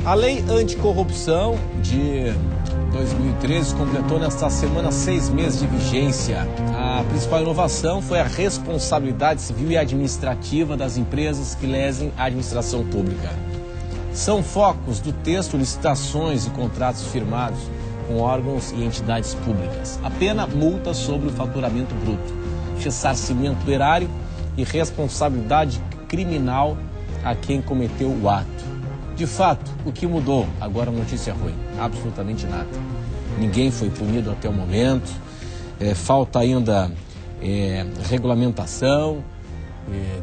A Lei Anticorrupção de 2013 completou nesta semana 6 meses de vigência. A principal inovação foi a responsabilidade civil e administrativa das empresas que lesem a administração pública. São focos do texto licitações e contratos firmados com órgãos e entidades públicas. A pena, multa sobre o faturamento bruto, ressarcimento erário e responsabilidade criminal a quem cometeu o ato. De fato, o que mudou? Agora a notícia ruim, absolutamente nada. Ninguém foi punido até o momento, falta ainda regulamentação,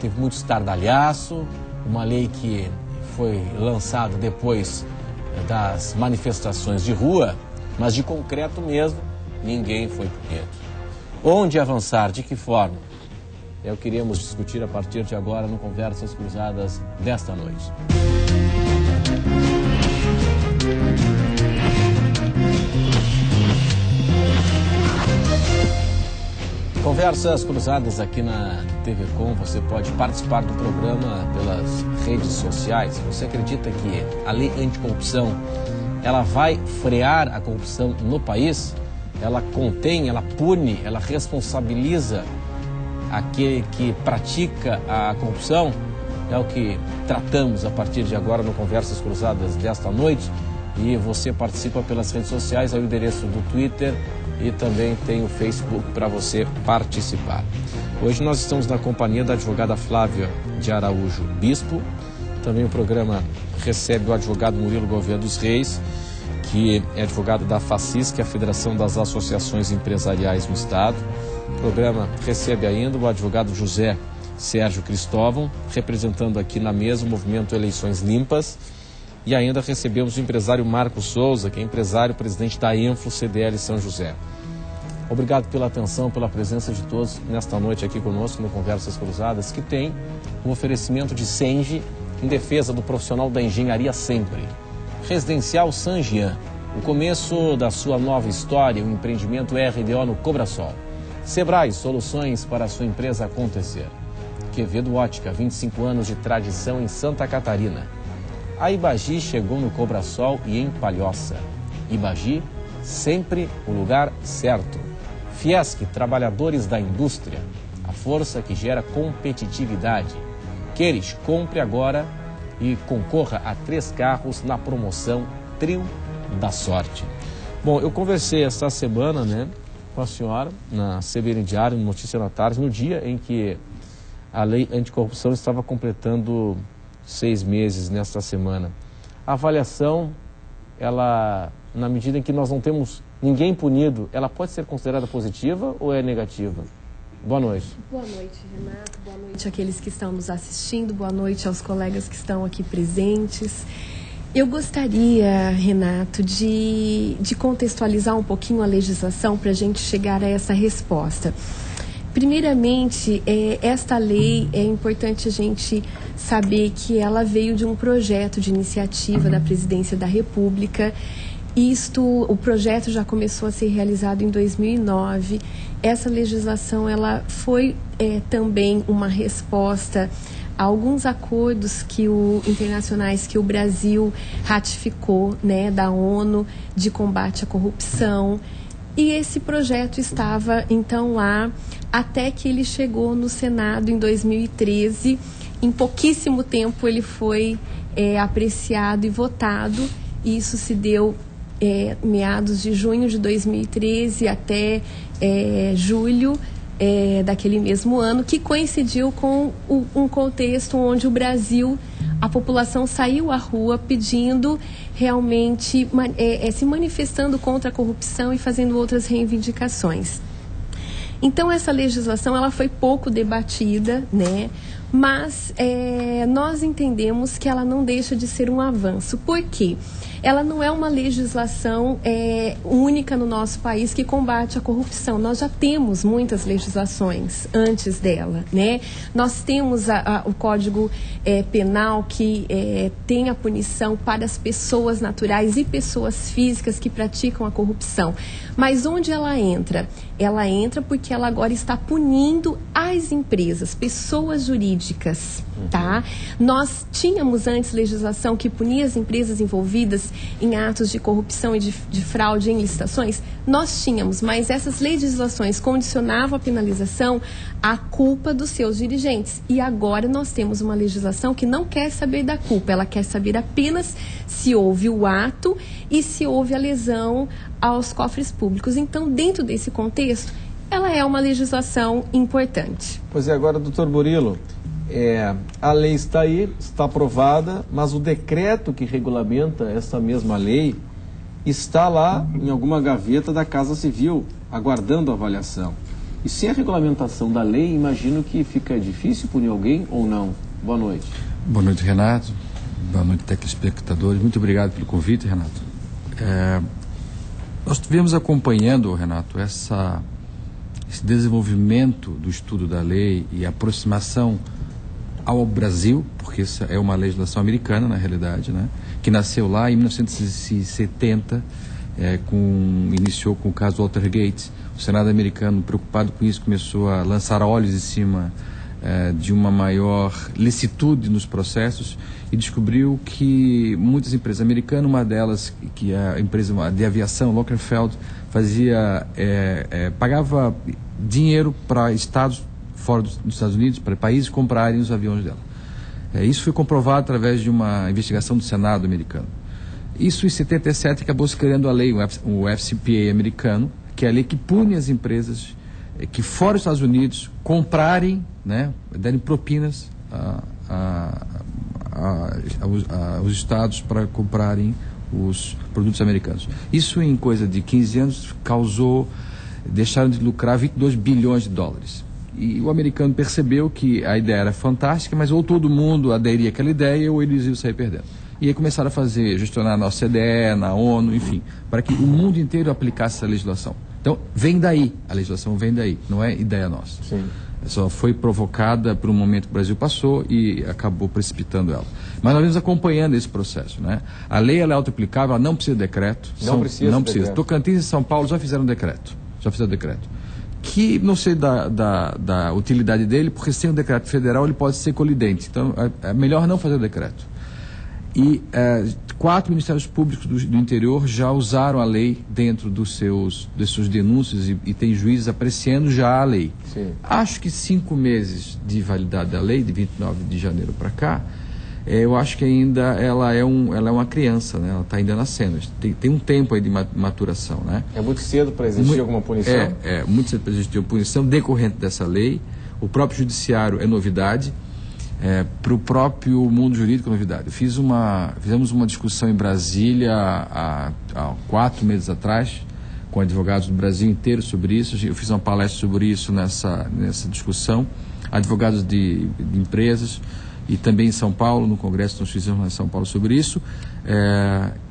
teve muito estardalhaço, uma lei que foi lançada depois das manifestações de rua, mas de concreto mesmo, ninguém foi punido. Onde avançar? De que forma? É o que iremos discutir a partir de agora no Conversas Cruzadas desta noite. Conversas Cruzadas aqui na TV Com, você pode participar do programa pelas redes sociais. Você acredita que a lei anticorrupção, ela vai frear a corrupção no país? Ela contém, ela pune, ela responsabiliza aquele que pratica a corrupção? É o que tratamos a partir de agora no Conversas Cruzadas desta noite. E você participa pelas redes sociais, é o endereço do Twitter e também tem o Facebook para você participar. Hoje nós estamos na companhia da advogada Flávia de Araújo Bispo. Também o programa recebe o advogado Murilo Gouveia dos Reis, que é advogado da FACIS, que é a Federação das Associações Empresariais no Estado. O programa recebe ainda o advogado José Sérgio Cristóvão, representando aqui na mesa o movimento Eleições Limpas. E ainda recebemos o empresário Marcos Souza, que é empresário presidente da Enflo CDL São José. Obrigado pela atenção, pela presença de todos nesta noite aqui conosco no Conversas Cruzadas, que tem um oferecimento de Senge em defesa do profissional da engenharia sempre. Residencial San Jean, o começo da sua nova história, o empreendimento RDO no Cobrasol. Sebrae, soluções para a sua empresa acontecer. Quevedo Ótica, 25 anos de tradição em Santa Catarina. A Ibagi chegou no Cobrasol e em Palhoça. Ibagi, sempre o lugar certo. Fiesc, trabalhadores da indústria, a força que gera competitividade. Queres, compre agora e concorra a 3 carros na promoção Trio da Sorte. Bom, eu conversei esta semana, com a senhora na CBN Diário, no Notícia na Tarde, no dia em que a lei anticorrupção estava completando 6 meses nesta semana. A avaliação, ela, na medida em que nós não temos ninguém punido, ela pode ser considerada positiva ou é negativa? Boa noite. Boa noite, Renato. Boa noite àqueles que estão nos assistindo. Boa noite aos colegas que estão aqui presentes. Eu gostaria, Renato, de contextualizar um pouquinho a legislação para a gente chegar a essa resposta. Primeiramente, esta lei, é importante a gente saber que ela veio de um projeto de iniciativa da Presidência da República. O projeto já começou a ser realizado em 2009. Essa legislação ela foi também uma resposta a alguns acordos internacionais que o Brasil ratificou, da ONU, de combate à corrupção. E esse projeto estava, então, lá até que ele chegou no Senado em 2013. Em pouquíssimo tempo ele foi apreciado e votado. Isso se deu meados de junho de 2013 até julho daquele mesmo ano, que coincidiu com um contexto onde o Brasil, a população saiu à rua pedindo realmente, se manifestando contra a corrupção e fazendo outras reivindicações. Então, essa legislação ela foi pouco debatida, mas nós entendemos que ela não deixa de ser um avanço. Por quê? Ela não é uma legislação única no nosso país que combate a corrupção. Nós já temos muitas legislações antes dela, Nós temos o Código Penal que tem a punição para as pessoas naturais e pessoas físicas que praticam a corrupção. Mas onde ela entra? Ela entra porque ela agora está punindo as empresas, pessoas jurídicas, jurídicas, tá? Nós tínhamos antes legislação que punia as empresas envolvidas em atos de corrupção e de fraude em licitações? Nós tínhamos, mas essas legislações condicionavam a penalização à culpa dos seus dirigentes. E agora nós temos uma legislação que não quer saber da culpa, ela quer saber apenas se houve o ato e se houve a lesão aos cofres públicos. Então, dentro desse contexto, ela é uma legislação importante. Pois é, agora, doutor Burilo, a lei está aí, está aprovada, mas o decreto que regulamenta essa mesma lei está lá em alguma gaveta da Casa Civil, aguardando a avaliação. E sem a regulamentação da lei, imagino que fica difícil punir alguém ou não. Boa noite. Boa noite, Renato. Boa noite, telespectadores. Muito obrigado pelo convite, Renato. Nós estivemos acompanhando, Renato, esse desenvolvimento do estudo da lei e aproximação ao Brasil, porque essa é uma legislação americana, na realidade, né, que nasceu lá em 1970, iniciou com o caso Watergate. O Senado americano, preocupado com isso, começou a lançar olhos em cima de uma maior licitude nos processos e descobriu que muitas empresas americanas, uma delas, que é a empresa de aviação, Lockheed Martin, pagava dinheiro para estados fora dos Estados Unidos, para países comprarem os aviões dela. Isso foi comprovado através de uma investigação do Senado americano. Isso em 77 acabou se criando a lei, o FCPA americano, que é a lei que pune as empresas que fora dos Estados Unidos comprarem, né, darem propinas aos estados para comprarem os produtos americanos. Isso em coisa de 15 anos deixaram de lucrar 22 bilhões de dólares. E o americano percebeu que a ideia era fantástica, mas ou todo mundo aderia àquela ideia ou eles iam sair perdendo. E aí começaram a gestionar na OCDE, na ONU, enfim, para que o mundo inteiro aplicasse essa legislação. Então, vem daí, a legislação vem daí, não é ideia nossa. Sim. Só foi provocada por um momento que o Brasil passou e acabou precipitando ela. Mas nós vamos acompanhando esse processo, né? A lei ela é autoaplicável, ela não precisa de decreto. Não precisa. Decreto. Tocantins e São Paulo já fizeram decreto. Que não sei da utilidade dele, porque sem o decreto federal ele pode ser colidente. Então, é melhor não fazer o decreto. E 4 ministérios públicos do interior já usaram a lei dentro das suas denúncias e tem juízes apreciando já a lei. Sim. Acho que 5 meses de validade da lei, de 29 de janeiro para cá, eu acho que ainda ela é uma criança, né? Ela está ainda nascendo. Tem um tempo aí de maturação, né? É muito cedo para existir alguma punição? É muito cedo para existir uma punição decorrente dessa lei. O próprio judiciário é novidade. Para o próprio mundo jurídico, novidade. Fizemos uma discussão em Brasília há 4 meses atrás, com advogados do Brasil inteiro sobre isso. Eu fiz uma palestra sobre isso nessa discussão, advogados de empresas, e também em São Paulo, no Congresso, nós fizemos lá em São Paulo sobre isso.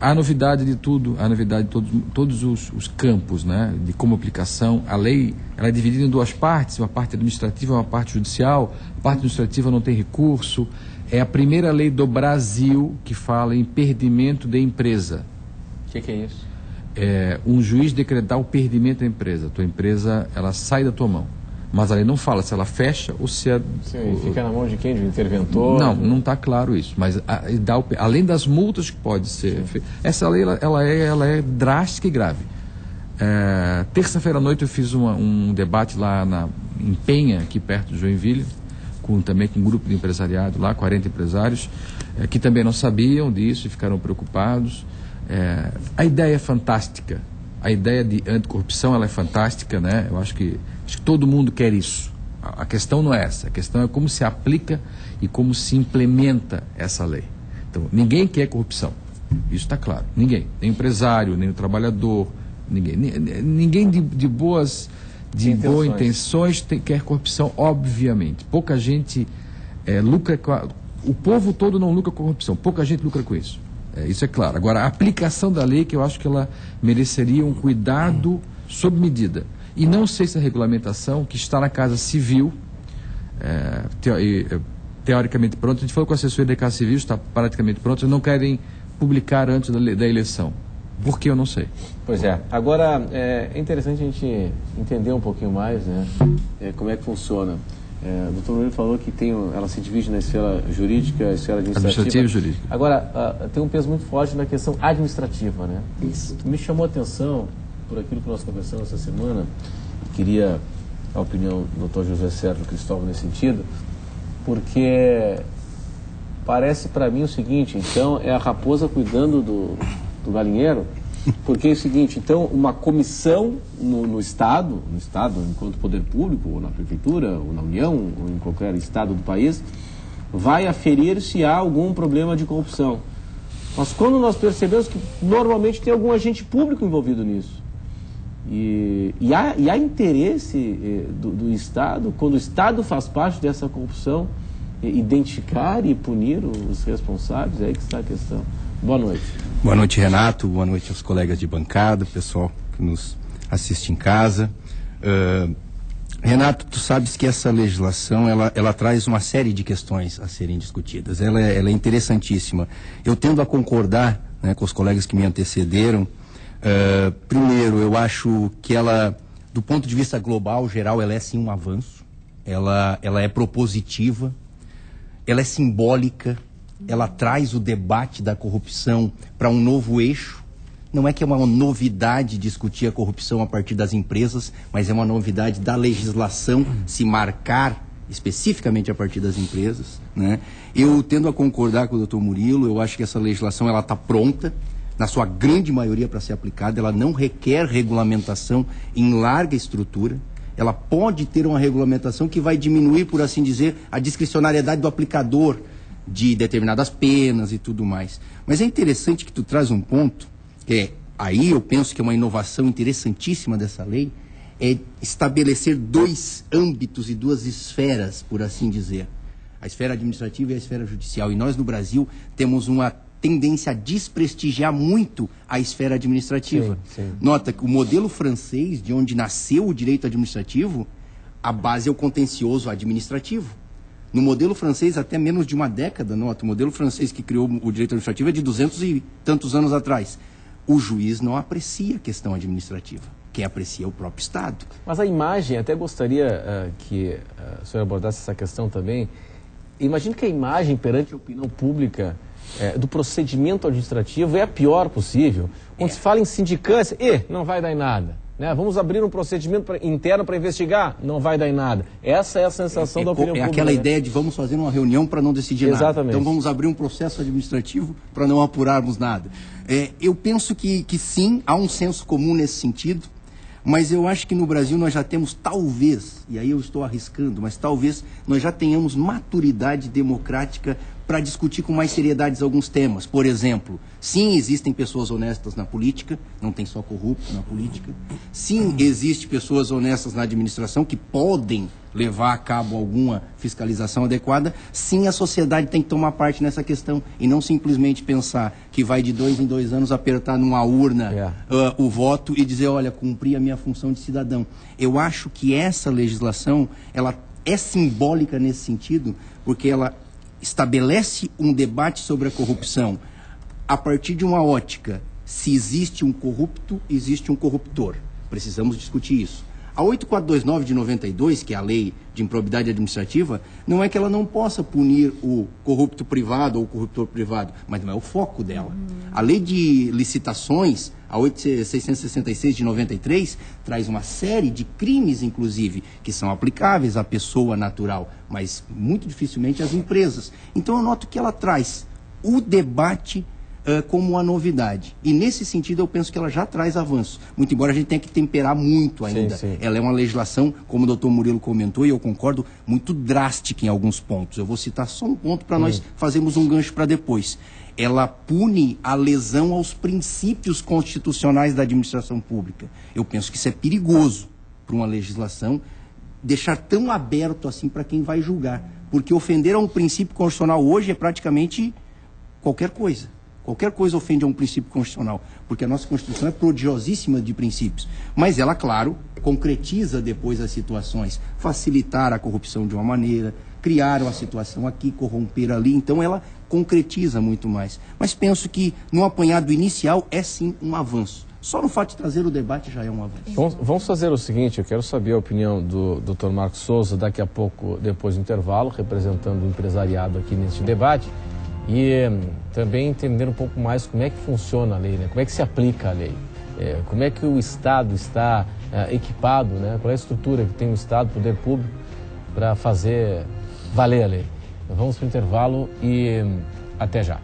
Há novidade de tudo, há novidade de todos os campos, né, de como aplicação. A lei ela é dividida em 2 partes, uma parte administrativa e uma parte judicial. A parte administrativa não tem recurso. É a primeira lei do Brasil que fala em perdimento de empresa. O que é isso? Um juiz decretar o perdimento da empresa. Tua empresa ela sai da tua mão. Mas a lei não fala se ela fecha ou se é... Sim, fica na mão de quem? De um interventor? Não está claro isso. Mas além das multas que pode ser... Sim. Essa lei ela é drástica e grave. Terça-feira à noite eu fiz um debate lá em Penha, aqui perto de Joinville, também com um grupo de empresariado lá, 40 empresários, que também não sabiam disso e ficaram preocupados. A ideia é fantástica. A ideia de anticorrupção ela é fantástica, né? Eu acho que todo mundo quer isso. A questão não é essa. A questão é como se aplica e como se implementa essa lei. Então, ninguém quer corrupção. Isso está claro. Ninguém. Nem o empresário, nem o trabalhador, ninguém. Ninguém de boas intenções quer corrupção, obviamente. Pouca gente lucra com o povo todo não lucra com corrupção. Pouca gente lucra com isso. Isso é claro. Agora, a aplicação da lei, que eu acho que ela mereceria um cuidado sob medida. E não sei se a regulamentação, que está na Casa Civil, teoricamente pronta, a gente falou com a assessoria da Casa Civil, está praticamente pronta, não querem publicar antes da eleição. Por que eu não sei. Pois é. Agora, é interessante a gente entender um pouquinho mais, né, como é que funciona. O doutor Murilo falou que ela se divide na esfera jurídica e esfera administrativa. E jurídica. Agora, tem um peso muito forte na questão administrativa, né? Isso. Me chamou a atenção, por aquilo que nós conversamos essa semana, queria a opinião do Dr. José Sérgio Cristóvão nesse sentido, porque parece para mim o seguinte, então é a raposa cuidando do galinheiro, porque é o seguinte, então uma comissão no Estado, enquanto poder público, ou na Prefeitura, ou na União, ou em qualquer Estado do país, vai aferir se há algum problema de corrupção. Mas quando nós percebemos que normalmente tem algum agente público envolvido nisso, e há interesse do Estado, quando o Estado faz parte dessa corrupção, identificar e punir os responsáveis, é aí que está a questão. Boa noite. Boa noite, Renato. Boa noite aos colegas de bancada, pessoal que nos assiste em casa. Renato, tu sabes que essa legislação, ela traz uma série de questões a serem discutidas. Ela é interessantíssima. Eu tendo a concordar, né, com os colegas que me antecederam. Primeiro, eu acho que ela, do ponto de vista global, geral, ela é sim um avanço. Ela é propositiva, ela é simbólica, ela traz o debate da corrupção para um novo eixo. Não é que é uma novidade discutir a corrupção a partir das empresas, mas é uma novidade da legislação se marcar especificamente a partir das empresas, né? Eu tendo a concordar com o doutor Murilo, eu acho que essa legislação ela está pronta, na sua grande maioria para ser aplicada, ela não requer regulamentação em larga estrutura. Ela pode ter uma regulamentação que vai diminuir, por assim dizer, a discricionariedade do aplicador de determinadas penas e tudo mais. Mas é interessante que tu traz um ponto, que aí eu penso que é uma inovação interessantíssima dessa lei, é estabelecer dois âmbitos e duas esferas, por assim dizer. A esfera administrativa e a esfera judicial. E nós, no Brasil, temos uma tendência a desprestigiar muito a esfera administrativa. Sim, sim. Nota que o modelo francês, de onde nasceu o direito administrativo, a base é o contencioso administrativo. No modelo francês, até menos de uma década, nota, o modelo francês que criou o direito administrativo é de 200 e tantos anos atrás. O juiz não aprecia a questão administrativa, quem aprecia é o próprio Estado. Mas a imagem, até gostaria que a senhora abordasse essa questão também. Imagino que a imagem perante a opinião pública do procedimento administrativo é a pior possível. Quando se fala em sindicância, não vai dar em nada. Né? Vamos abrir um procedimento interno para investigar, não vai dar em nada. Essa é a sensação da opinião pública. É aquela ideia de vamos fazer uma reunião para não decidir nada. Exatamente. Então vamos abrir um processo administrativo para não apurarmos nada. Eu penso que sim, há um senso comum nesse sentido, mas eu acho que no Brasil nós já temos talvez, e aí eu estou arriscando, mas talvez nós já tenhamos maturidade democrática para discutir com mais seriedade alguns temas. Por exemplo, sim, existem pessoas honestas na política, não tem só corruptos na política. Sim, existem pessoas honestas na administração que podem levar a cabo alguma fiscalização adequada. Sim, a sociedade tem que tomar parte nessa questão e não simplesmente pensar que vai de 2 em 2 anos apertar numa urna o voto e dizer, olha, cumpri a minha função de cidadão. Eu acho que essa legislação, ela é simbólica nesse sentido, porque ela estabelece um debate sobre a corrupção a partir de uma ótica. Se existe um corrupto, existe um corruptor. Precisamos discutir isso. A 8429 de 92, que é a lei de improbidade administrativa, não é que ela não possa punir o corrupto privado ou o corruptor privado, mas não é o foco dela. A lei de licitações, a 8666 de 93, traz uma série de crimes, inclusive, que são aplicáveis à pessoa natural, mas muito dificilmente às empresas. Então eu noto que ela traz o debate como uma novidade. E nesse sentido eu penso que ela já traz avanço. Muito embora a gente tenha que temperar muito ainda. Sim. Ela é uma legislação, como o doutor Murilo comentou, e eu concordo, muito drástica em alguns pontos. Eu vou citar só um ponto para nós fazermos um gancho para depois. Ela pune a lesão aos princípios constitucionais da administração pública. Eu penso que isso é perigoso para uma legislação, deixar tão aberto assim para quem vai julgar. Porque ofender a um princípio constitucional hoje é praticamente qualquer coisa. Qualquer coisa ofende a um princípio constitucional, porque a nossa Constituição é prodigiosíssima de princípios. Mas ela, claro, concretiza depois as situações, facilitar a corrupção de uma maneira, criar uma situação aqui, corromper ali, então ela concretiza muito mais. Mas penso que no apanhado inicial é sim um avanço. Só no fato de trazer o debate já é um avanço. Vamos fazer o seguinte, eu quero saber a opinião do Dr. Marcos Souza daqui a pouco, depois do intervalo, representando o empresariado aqui neste debate, e também entender um pouco mais como é que funciona a lei, né? Como é que se aplica a lei, como é que o Estado está equipado, né? Qual é a estrutura que tem o Estado, o poder público, para fazer valer a lei. Vamos para o intervalo e até já.